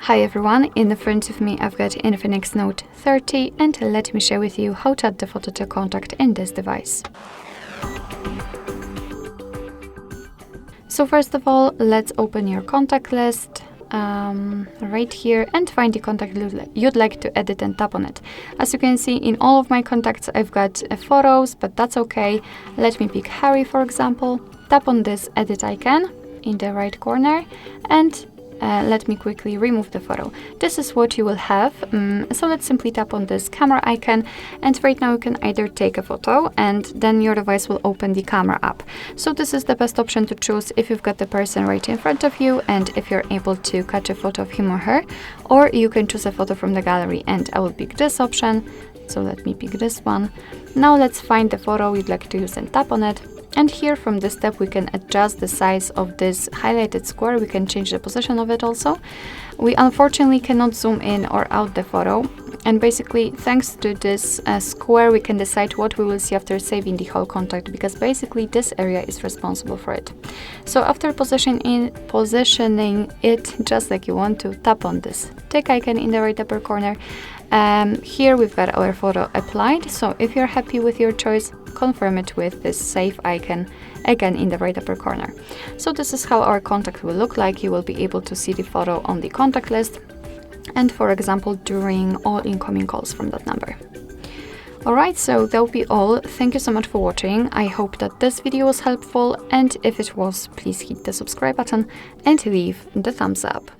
Hi everyone, in front of me I've got INFINIX Note 30 and let me share with you how to add the photo to contact in this device. So first of all, let's open your contact list right here and find the contact you'd like to edit and tap on it. As you can see, in all of my contacts I've got photos, but that's okay. Let me pick Harry, for example. Tap on this edit icon in the right corner and let me quickly remove the photo. This is what you will have. So let's simply tap on this camera icon, and right now you can either take a photo and then your device will open the camera app. So this is the best option to choose if you've got the person right in front of you and if you're able to catch a photo of him or her, or you can choose a photo from the gallery, and I will pick this option. So let me pick this one. Now let's find the photo we'd like to use and tap on it. And here from this step we can adjust the size of this highlighted square. We can change the position of it also. We unfortunately cannot zoom in or out the photo. And basically, thanks to this square, we can decide what we will see after saving the whole contact, because basically this area is responsible for it. So after positioning it just like you want to, tap on this tick icon in the right upper corner. Here we've got our photo applied. So if you're happy with your choice, confirm it with this save icon again in the right upper corner. So this is how our contact will look like. You will be able to see the photo on the contact list and, for example, during all incoming calls from that number. Alright, so that will be all. Thank you so much for watching. I hope that this video was helpful, and if it was, please hit the subscribe button and leave the thumbs up.